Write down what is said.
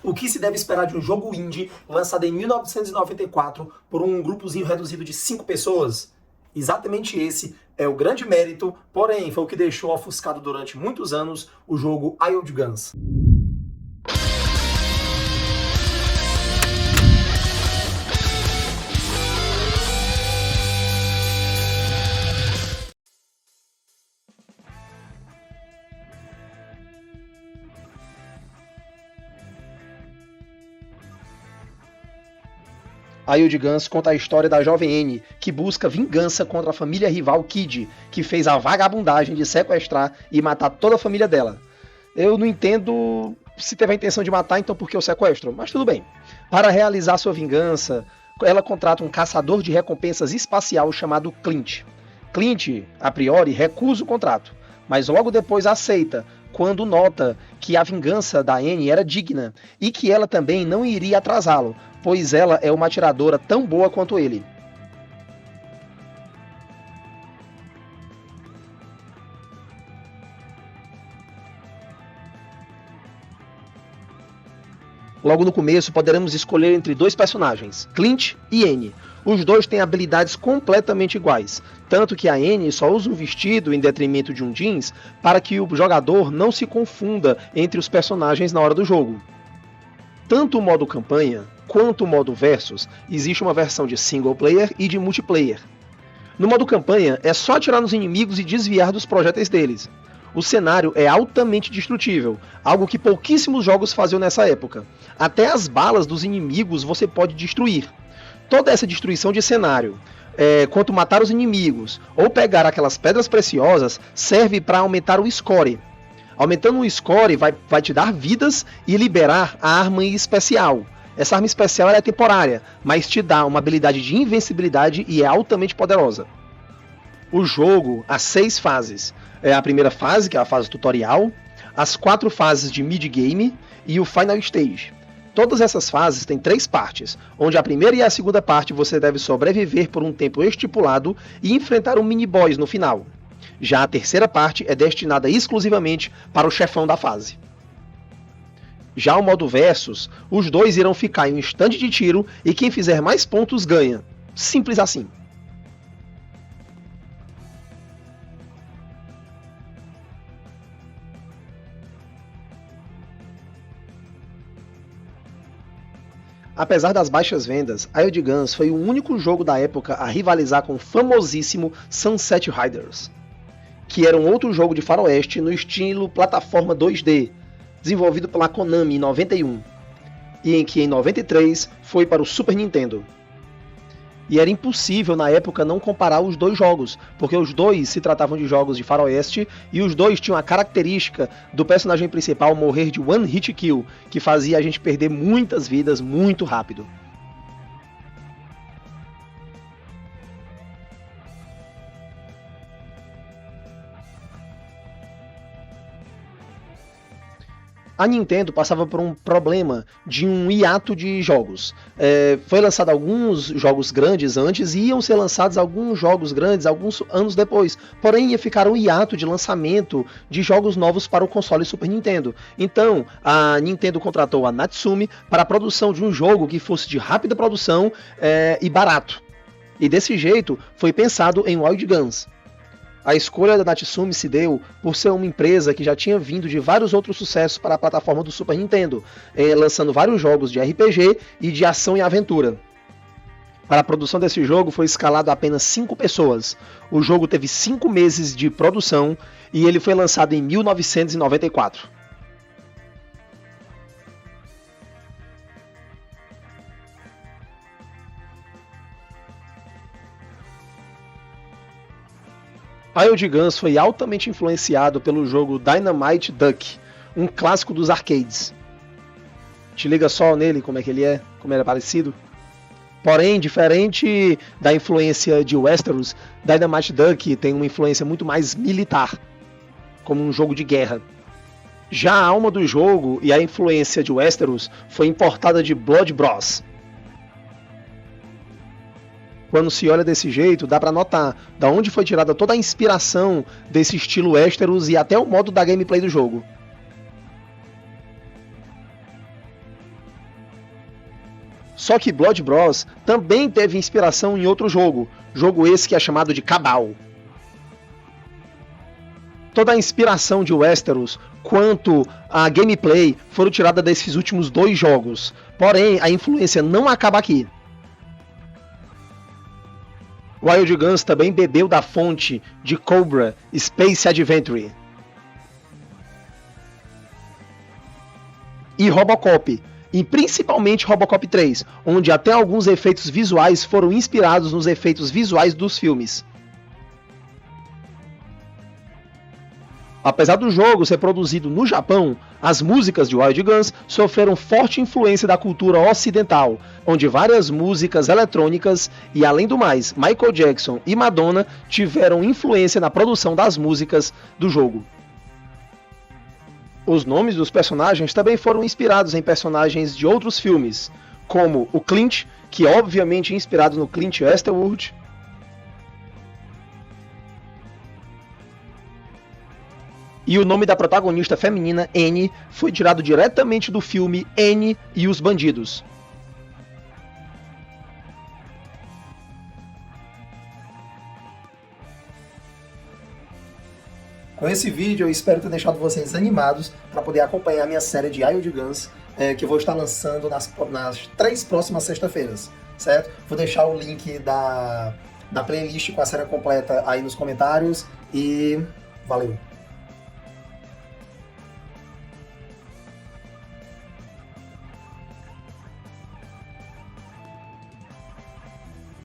O que se deve esperar de um jogo indie lançado em 1994 por um grupozinho reduzido de 5 pessoas? Exatamente esse é o grande mérito, porém foi o que deixou ofuscado durante muitos anos o jogo Hired Guns. Hired Guns conta a história da jovem Annie, que busca vingança contra a família rival Kid, que fez a vagabundagem de sequestrar e matar toda a família dela. Eu não entendo se teve a intenção de matar, então por que o sequestro? Mas tudo bem. Para realizar sua vingança, ela contrata um caçador de recompensas espacial chamado Clint. Clint, a priori, recusa o contrato, mas logo depois aceita, quando nota que a vingança da Annie era digna e que ela também não iria atrasá-lo, pois ela é uma atiradora tão boa quanto ele. Logo no começo, poderemos escolher entre dois personagens, Clint e Annie. Os dois têm habilidades completamente iguais, tanto que a Annie só usa um vestido em detrimento de um jeans para que o jogador não se confunda entre os personagens na hora do jogo. Tanto o modo campanha quanto o modo versus, existe uma versão de single player e de multiplayer. No modo campanha, é só atirar nos inimigos e desviar dos projéteis deles. O cenário é altamente destrutível, algo que pouquíssimos jogos faziam nessa época. Até as balas dos inimigos você pode destruir. Toda essa destruição de cenário, quanto matar os inimigos ou pegar aquelas pedras preciosas, serve para aumentar o score. Aumentando o score vai te dar vidas e liberar a arma especial. Essa arma especial é temporária, mas te dá uma habilidade de invencibilidade e é altamente poderosa. O jogo há 6 fases. A primeira fase, que é a fase tutorial, as 4 fases de mid-game e o final stage. Todas essas fases têm 3 partes, onde a primeira e a segunda parte você deve sobreviver por um tempo estipulado e enfrentar um mini-boss no final. Já a terceira parte é destinada exclusivamente para o chefão da fase. Já o modo versus, os dois irão ficar em um instante de tiro e quem fizer mais pontos ganha. Simples assim. Apesar das baixas vendas, Hired Guns foi o único jogo da época a rivalizar com o famosíssimo Sunset Riders, que era um outro jogo de faroeste no estilo plataforma 2D, desenvolvido pela Konami em 91, e em que em 93 foi para o Super Nintendo. E era impossível na época não comparar os dois jogos, porque os dois se tratavam de jogos de faroeste e os dois tinham a característica do personagem principal morrer de one hit kill, que fazia a gente perder muitas vidas muito rápido. A Nintendo passava por um problema de um hiato de jogos. Foi lançado alguns jogos grandes antes e iam ser lançados alguns jogos grandes alguns anos depois. Porém, ia ficar um hiato de lançamento de jogos novos para o console Super Nintendo. Então, a Nintendo contratou a Natsume para a produção de um jogo que fosse de rápida produção e barato. E desse jeito, foi pensado em Hired Guns. A escolha da Natsume se deu por ser uma empresa que já tinha vindo de vários outros sucessos para a plataforma do Super Nintendo, lançando vários jogos de RPG e de ação e aventura. Para a produção desse jogo foi escalado apenas 5 pessoas. O jogo teve 5 meses de produção e ele foi lançado em 1994. Hired Guns foi altamente influenciado pelo jogo Dynamite Duck, um clássico dos arcades. Te liga só nele como é que ele é, como ele é parecido. Porém, diferente da influência de Westeros, Dynamite Duck tem uma influência muito mais militar, como um jogo de guerra. Já a alma do jogo e a influência de Westeros foi importada de Blood Bros. Quando se olha desse jeito, dá pra notar da onde foi tirada toda a inspiração desse estilo Westeros e até o modo da gameplay do jogo. Só que Blood Bros também teve inspiração em outro jogo esse que é chamado de Cabal. Toda a inspiração de Westeros quanto a gameplay foram tiradas desses últimos 2 jogos, porém a influência não acaba aqui. Wild Guns também bebeu da fonte de Cobra Space Adventure e Robocop, e principalmente Robocop 3, onde até alguns efeitos visuais foram inspirados nos efeitos visuais dos filmes. Apesar do jogo ser produzido no Japão, as músicas de Wild Guns sofreram forte influência da cultura ocidental, onde várias músicas eletrônicas e, além do mais, Michael Jackson e Madonna tiveram influência na produção das músicas do jogo. Os nomes dos personagens também foram inspirados em personagens de outros filmes, como o Clint, que é obviamente inspirado no Clint Eastwood, e o nome da protagonista feminina, Annie, foi tirado diretamente do filme Annie e os Bandidos. Com esse vídeo eu espero ter deixado vocês animados para poder acompanhar a minha série de Wild Guns, que eu vou estar lançando nas 3 próximas sexta-feiras, certo? Vou deixar o link da playlist com a série completa aí nos comentários e valeu!